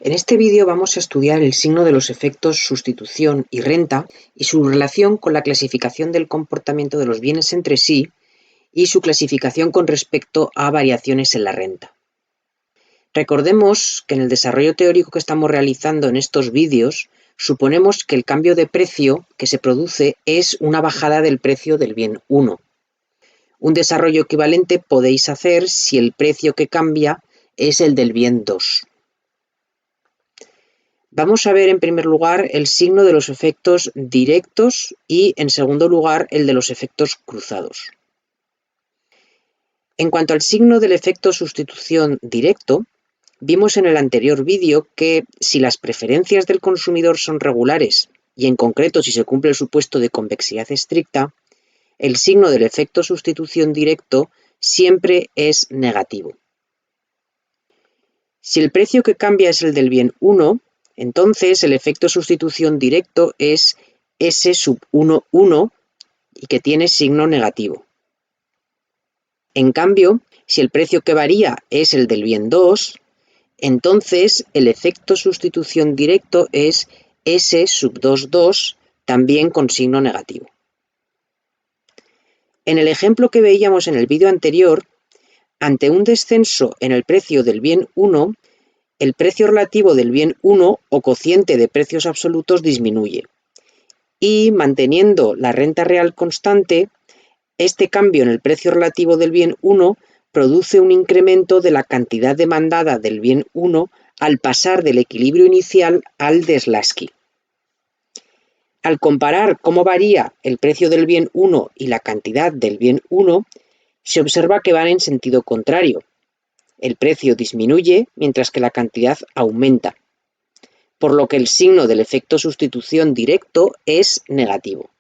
En este vídeo vamos a estudiar el signo de los efectos sustitución y renta y su relación con la clasificación del comportamiento de los bienes entre sí y su clasificación con respecto a variaciones en la renta. Recordemos que en el desarrollo teórico que estamos realizando en estos vídeos, suponemos que el cambio de precio que se produce es una bajada del precio del bien 1. Un desarrollo equivalente podéis hacer si el precio que cambia es el del bien 2. Vamos a ver en primer lugar el signo de los efectos directos y en segundo lugar el de los efectos cruzados. En cuanto al signo del efecto sustitución directo, vimos en el anterior vídeo que si las preferencias del consumidor son regulares y en concreto si se cumple el supuesto de convexidad estricta, el signo del efecto sustitución directo siempre es negativo. Si el precio que cambia es el del bien 1, entonces el efecto sustitución directo es S sub 1, 1 y que tiene signo negativo. En cambio, si el precio que varía es el del bien 2, entonces el efecto sustitución directo es S sub 2, 2, también con signo negativo. En el ejemplo que veíamos en el vídeo anterior, ante un descenso en el precio del bien 1, el precio relativo del bien 1 o cociente de precios absolutos disminuye. Y manteniendo la renta real constante, este cambio en el precio relativo del bien 1 produce un incremento de la cantidad demandada del bien 1 al pasar del equilibrio inicial al de Slutsky. Al comparar cómo varía el precio del bien 1 y la cantidad del bien 1, se observa que van en sentido contrario. El precio disminuye mientras que la cantidad aumenta, por lo que el signo del efecto sustitución directo es negativo.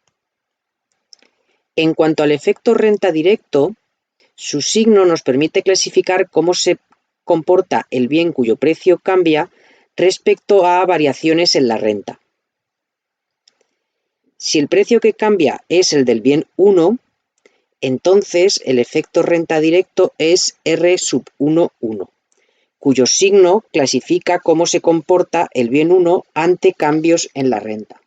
En cuanto al efecto renta directo, su signo nos permite clasificar cómo se comporta el bien cuyo precio cambia respecto a variaciones en la renta. Si el precio que cambia es el del bien 1, entonces el efecto renta directo es R sub 1, 1. Cuyo signo clasifica cómo se comporta el bien 1 ante cambios en la renta.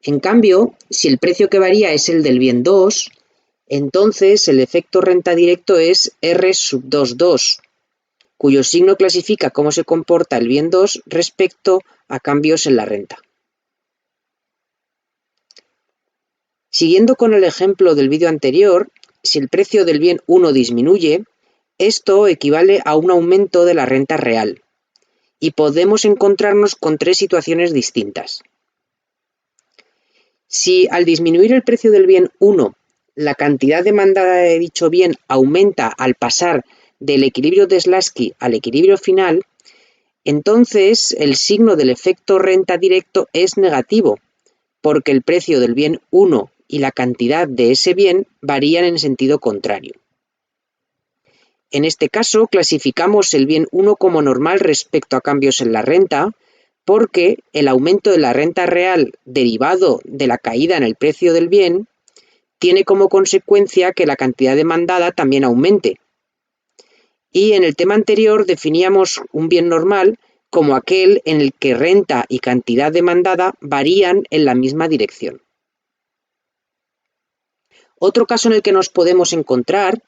En cambio, si el precio que varía es el del bien 2, entonces el efecto renta directo es R sub 2, 2, cuyo signo clasifica cómo se comporta el bien 2 respecto a cambios en la renta. Siguiendo con el ejemplo del vídeo anterior, si el precio del bien 1 disminuye, esto equivale a un aumento de la renta real, y podemos encontrarnos con tres situaciones distintas. Si al disminuir el precio del bien 1, la cantidad demandada de dicho bien aumenta al pasar del equilibrio de Slutsky al equilibrio final, entonces el signo del efecto renta directo es negativo, porque el precio del bien 1 y la cantidad de ese bien varían en sentido contrario. En este caso, clasificamos el bien 1 como normal respecto a cambios en la renta, porque el aumento de la renta real derivado de la caída en el precio del bien tiene como consecuencia que la cantidad demandada también aumente. Y en el tema anterior definíamos un bien normal como aquel en el que renta y cantidad demandada varían en la misma dirección. Otro caso en el que nos podemos encontrar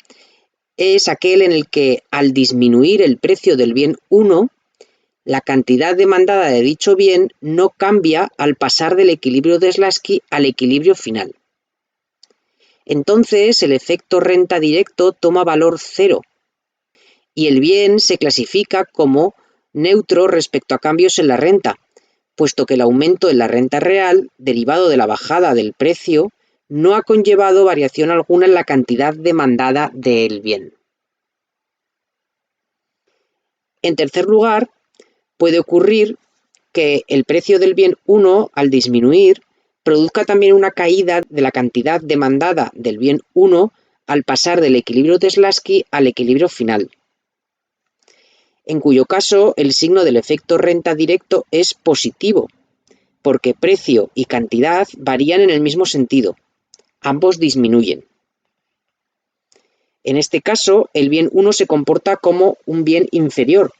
es aquel en el que al disminuir el precio del bien 1, la cantidad demandada de dicho bien no cambia al pasar del equilibrio de Slutsky al equilibrio final. Entonces el efecto renta directo toma valor 0 y el bien se clasifica como neutro respecto a cambios en la renta, puesto que el aumento en la renta real, derivado de la bajada del precio, no ha conllevado variación alguna en la cantidad demandada del bien. En tercer lugar, puede ocurrir que el precio del bien 1, al disminuir, produzca también una caída de la cantidad demandada del bien 1 al pasar del equilibrio de Slutsky al equilibrio final, en cuyo caso el signo del efecto renta directo es positivo, porque precio y cantidad varían en el mismo sentido, ambos disminuyen. En este caso, el bien 1 se comporta como un bien inferior,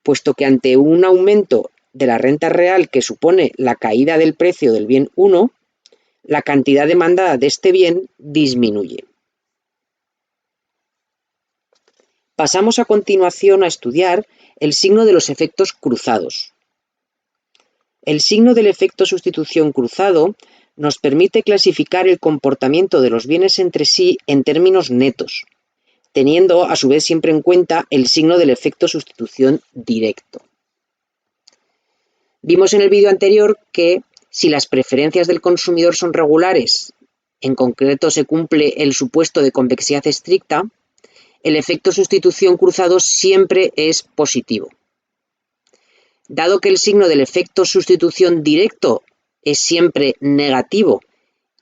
puesto que ante un aumento de la renta real que supone la caída del precio del bien 1, la cantidad demandada de este bien disminuye. Pasamos a continuación a estudiar el signo de los efectos cruzados. El signo del efecto sustitución cruzado nos permite clasificar el comportamiento de los bienes entre sí en términos netos, teniendo a su vez siempre en cuenta el signo del efecto sustitución directo. Vimos en el vídeo anterior que si las preferencias del consumidor son regulares, en concreto se cumple el supuesto de convexidad estricta, el efecto sustitución cruzado siempre es positivo. Dado que el signo del efecto sustitución directo es siempre negativo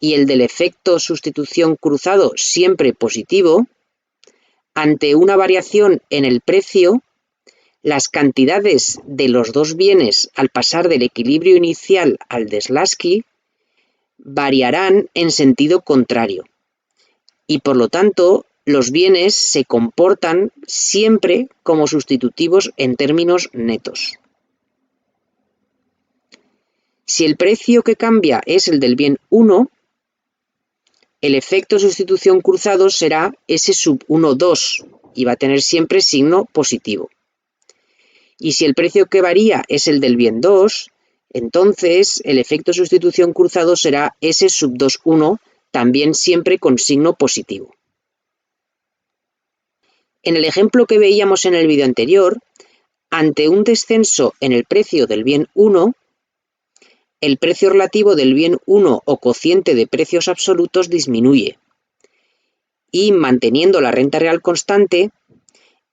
y el del efecto sustitución cruzado siempre positivo, ante una variación en el precio, las cantidades de los dos bienes al pasar del equilibrio inicial al de Slutsky variarán en sentido contrario y por lo tanto los bienes se comportan siempre como sustitutivos en términos netos. Si el precio que cambia es el del bien 1, el efecto sustitución cruzado será S sub 1, 2 y va a tener siempre signo positivo. Y si el precio que varía es el del bien 2, entonces el efecto sustitución cruzado será S sub 2, 1, también siempre con signo positivo. En el ejemplo que veíamos en el vídeo anterior, ante un descenso en el precio del bien 1, el precio relativo del bien 1 o cociente de precios absolutos disminuye. Y manteniendo la renta real constante,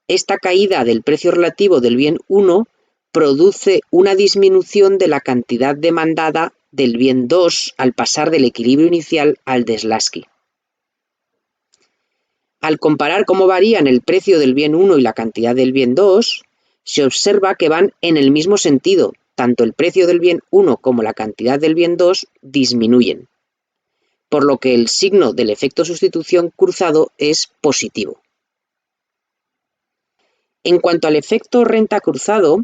esta caída del precio relativo del bien 1 produce una disminución de la cantidad demandada del bien 2 al pasar del equilibrio inicial al de Slutsky. Al comparar cómo varían el precio del bien 1 y la cantidad del bien 2, se observa que van en el mismo sentido. Tanto el precio del bien 1 como la cantidad del bien 2 disminuyen, por lo que el signo del efecto sustitución cruzado es positivo. En cuanto al efecto renta cruzado,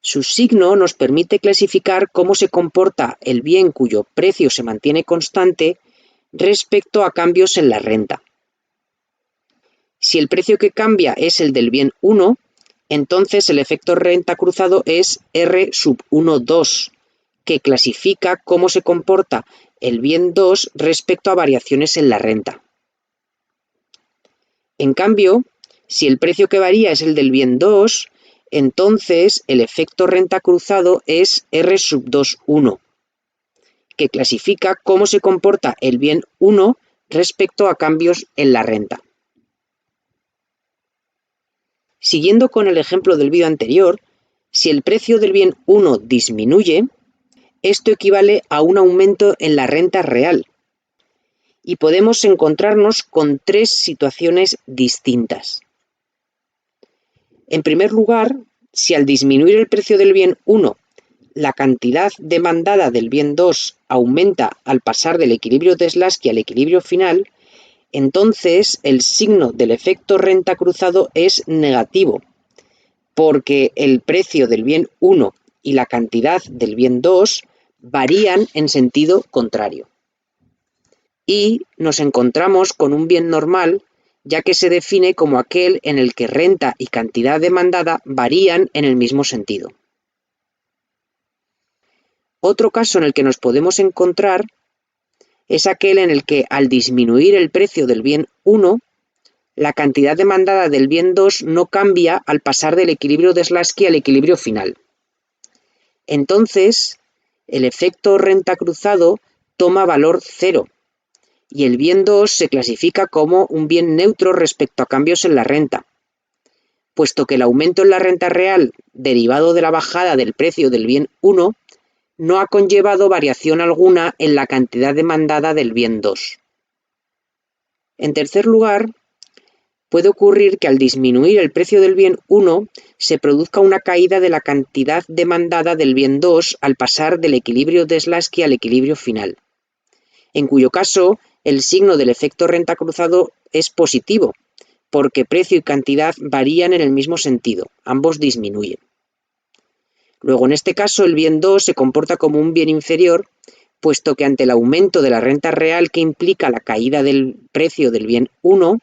su signo nos permite clasificar cómo se comporta el bien cuyo precio se mantiene constante respecto a cambios en la renta. Si el precio que cambia es el del bien 1, entonces el efecto renta cruzado es R sub 1, 2, que clasifica cómo se comporta el bien 2 respecto a variaciones en la renta. En cambio, si el precio que varía es el del bien 2, entonces el efecto renta cruzado es R sub 2, 1, que clasifica cómo se comporta el bien 1 respecto a cambios en la renta. Siguiendo con el ejemplo del vídeo anterior, si el precio del bien 1 disminuye, esto equivale a un aumento en la renta real y podemos encontrarnos con tres situaciones distintas. En primer lugar, si al disminuir el precio del bien 1, la cantidad demandada del bien 2 aumenta al pasar del equilibrio de Slutsky al equilibrio final, entonces el signo del efecto renta cruzado es negativo, porque el precio del bien 1 y la cantidad del bien 2 varían en sentido contrario. Y nos encontramos con un bien normal, ya que se define como aquel en el que renta y cantidad demandada varían en el mismo sentido. Otro caso en el que nos podemos encontrar es aquel en el que al disminuir el precio del bien 1, la cantidad demandada del bien 2 no cambia al pasar del equilibrio de Slutsky al equilibrio final. Entonces, el efecto renta cruzado toma valor 0 y el bien 2 se clasifica como un bien neutro respecto a cambios en la renta, puesto que el aumento en la renta real derivado de la bajada del precio del bien 1 no ha conllevado variación alguna en la cantidad demandada del bien 2. En tercer lugar, puede ocurrir que al disminuir el precio del bien 1 se produzca una caída de la cantidad demandada del bien 2 al pasar del equilibrio de Slutsky al equilibrio final, en cuyo caso el signo del efecto renta cruzado es positivo, porque precio y cantidad varían en el mismo sentido, ambos disminuyen. Luego, en este caso, el bien 2 se comporta como un bien inferior, puesto que ante el aumento de la renta real que implica la caída del precio del bien 1,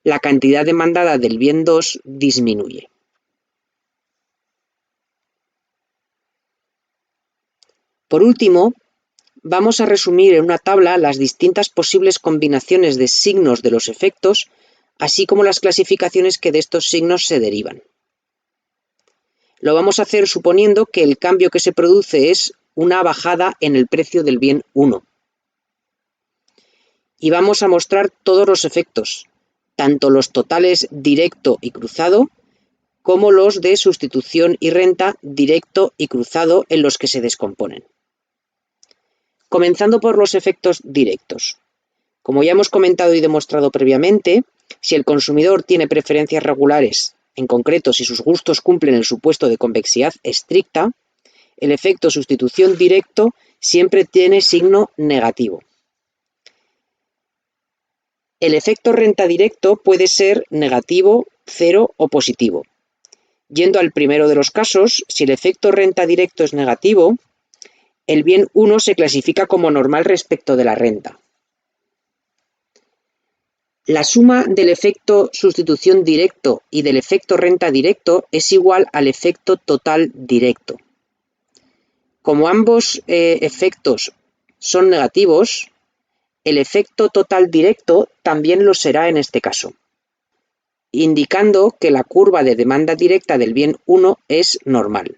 la cantidad demandada del bien 2 disminuye. Por último, vamos a resumir en una tabla las distintas posibles combinaciones de signos de los efectos, así como las clasificaciones que de estos signos se derivan. Lo vamos a hacer suponiendo que el cambio que se produce es una bajada en el precio del bien 1. Y vamos a mostrar todos los efectos, tanto los totales directo y cruzado, como los de sustitución y renta directo y cruzado en los que se descomponen. Comenzando por los efectos directos. Como ya hemos comentado y demostrado previamente, si el consumidor tiene preferencias regulares, en concreto si sus gustos cumplen el supuesto de convexidad estricta, el efecto sustitución directo siempre tiene signo negativo. El efecto renta directo puede ser negativo, cero o positivo. Yendo al primero de los casos, si el efecto renta directo es negativo, el bien 1 se clasifica como normal respecto de la renta. La suma del efecto sustitución directo y del efecto renta directo es igual al efecto total directo. Como ambos efectos son negativos, el efecto total directo también lo será en este caso, indicando que la curva de demanda directa del bien 1 es normal.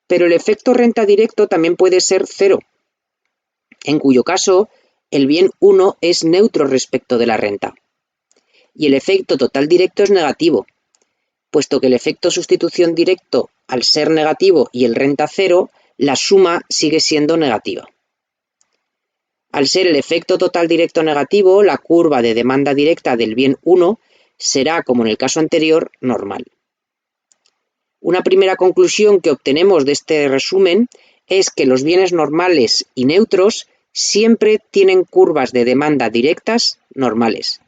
Pero el efecto renta directo también puede ser cero, en cuyo caso el bien 1 es neutro respecto de la renta. Y el efecto total directo es negativo, puesto que el efecto sustitución directo, al ser negativo y el renta cero, la suma sigue siendo negativa. Al ser el efecto total directo negativo, la curva de demanda directa del bien 1 será, como en el caso anterior, normal. Una primera conclusión que obtenemos de este resumen es que los bienes normales y neutros siempre tienen curvas de demanda directas normales.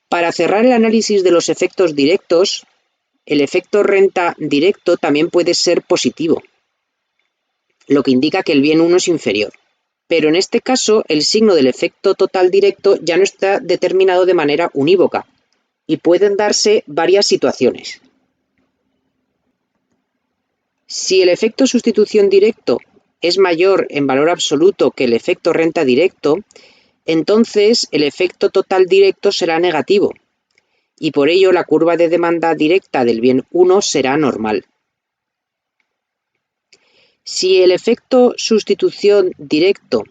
Para cerrar el análisis de los efectos directos, el efecto renta directo también puede ser positivo, lo que indica que el bien 1 es inferior. Pero en este caso, el signo del efecto total directo ya no está determinado de manera unívoca y pueden darse varias situaciones. Si el efecto sustitución directo es mayor en valor absoluto que el efecto renta directo, entonces el efecto total directo será negativo y por ello la curva de demanda directa del bien 1 será normal. Si el efecto sustitución directo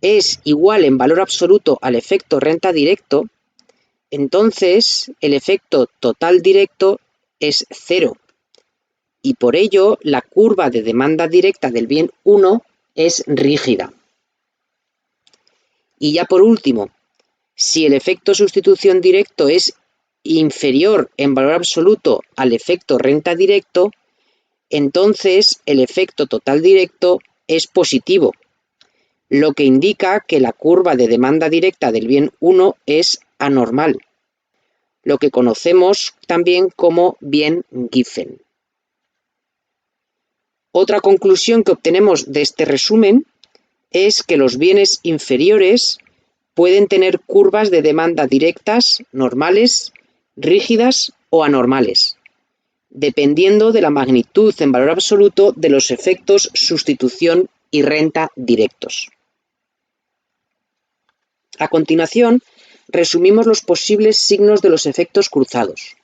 es igual en valor absoluto al efecto renta directo, entonces el efecto total directo es cero y por ello la curva de demanda directa del bien 1 es rígida. Y ya por último, si el efecto sustitución directo es inferior en valor absoluto al efecto renta directo, entonces el efecto total directo es positivo, lo que indica que la curva de demanda directa del bien 1 es anormal, lo que conocemos también como bien Giffen. Otra conclusión que obtenemos de este resumen es que los bienes inferiores pueden tener curvas de demanda directas, normales, rígidas o anormales, dependiendo de la magnitud en valor absoluto de los efectos sustitución y renta directos. A continuación, resumimos los posibles signos de los efectos cruzados.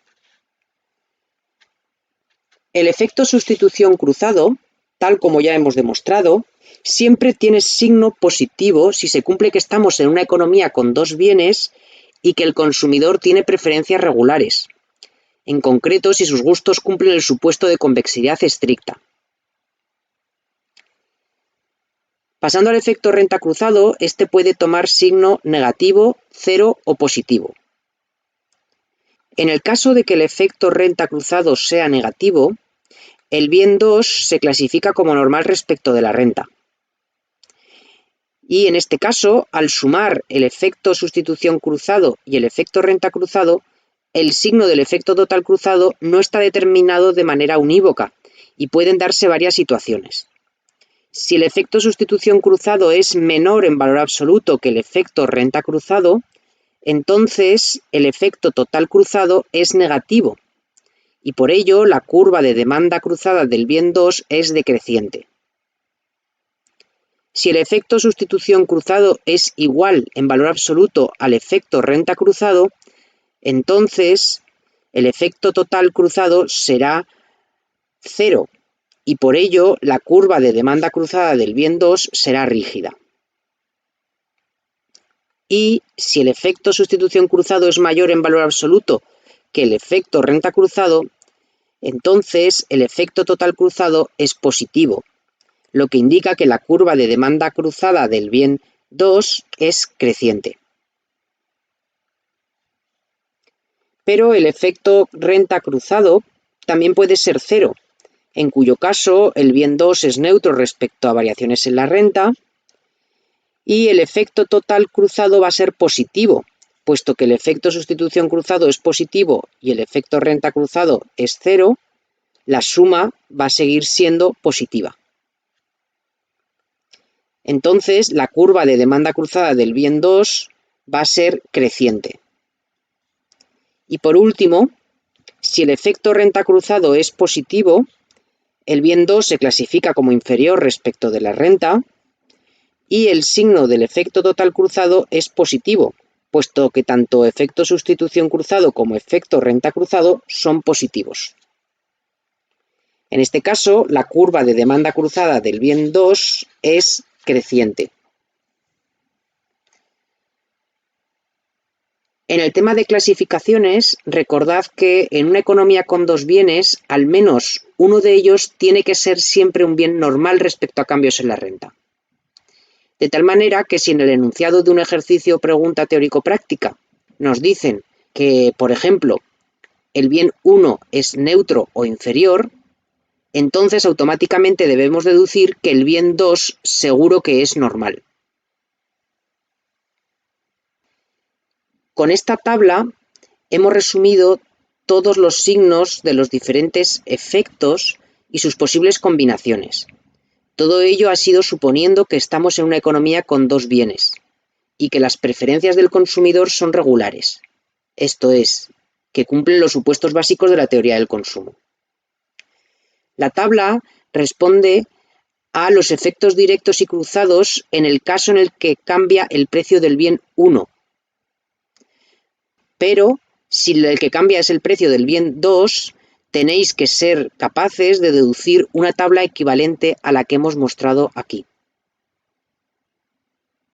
El efecto sustitución cruzado, tal como ya hemos demostrado, siempre tiene signo positivo si se cumple que estamos en una economía con dos bienes y que el consumidor tiene preferencias regulares, en concreto si sus gustos cumplen el supuesto de convexidad estricta. Pasando al efecto renta cruzado, este puede tomar signo negativo, cero o positivo. En el caso de que el efecto renta cruzado sea negativo, el bien 2 se clasifica como normal respecto de la renta. Y en este caso, al sumar el efecto sustitución cruzado y el efecto renta cruzado, el signo del efecto total cruzado no está determinado de manera unívoca y pueden darse varias situaciones. Si el efecto sustitución cruzado es menor en valor absoluto que el efecto renta cruzado, entonces el efecto total cruzado es negativo y por ello la curva de demanda cruzada del bien 2 es decreciente. Si el efecto sustitución cruzado es igual en valor absoluto al efecto renta cruzado, entonces el efecto total cruzado será 0 y por ello la curva de demanda cruzada del bien 2 será rígida. Y si el efecto sustitución cruzado es mayor en valor absoluto que el efecto renta cruzado, entonces el efecto total cruzado es positivo, lo que indica que la curva de demanda cruzada del bien 2 es creciente. Pero el efecto renta cruzado también puede ser 0, en cuyo caso el bien 2 es neutro respecto a variaciones en la renta, y el efecto total cruzado va a ser positivo, puesto que el efecto sustitución cruzado es positivo y el efecto renta cruzado es 0, la suma va a seguir siendo positiva. Entonces, la curva de demanda cruzada del bien 2 va a ser creciente. Y por último, si el efecto renta cruzado es positivo, el bien 2 se clasifica como inferior respecto de la renta y el signo del efecto total cruzado es positivo, puesto que tanto efecto sustitución cruzado como efecto renta cruzado son positivos. En este caso, la curva de demanda cruzada del bien 2 es creciente. En el tema de clasificaciones, recordad que en una economía con dos bienes, al menos uno de ellos tiene que ser siempre un bien normal respecto a cambios en la renta. De tal manera que si en el enunciado de un ejercicio o pregunta teórico-práctica nos dicen que, por ejemplo, el bien 1 es neutro o inferior, entonces automáticamente debemos deducir que el bien 2 seguro que es normal. Con esta tabla hemos resumido todos los signos de los diferentes efectos y sus posibles combinaciones. Todo ello ha sido suponiendo que estamos en una economía con dos bienes y que las preferencias del consumidor son regulares, esto es, que cumplen los supuestos básicos de la teoría del consumo. La tabla responde a los efectos directos y cruzados en el caso en el que cambia el precio del bien 1, pero si el que cambia es el precio del bien 2, tenéis que ser capaces de deducir una tabla equivalente a la que hemos mostrado aquí.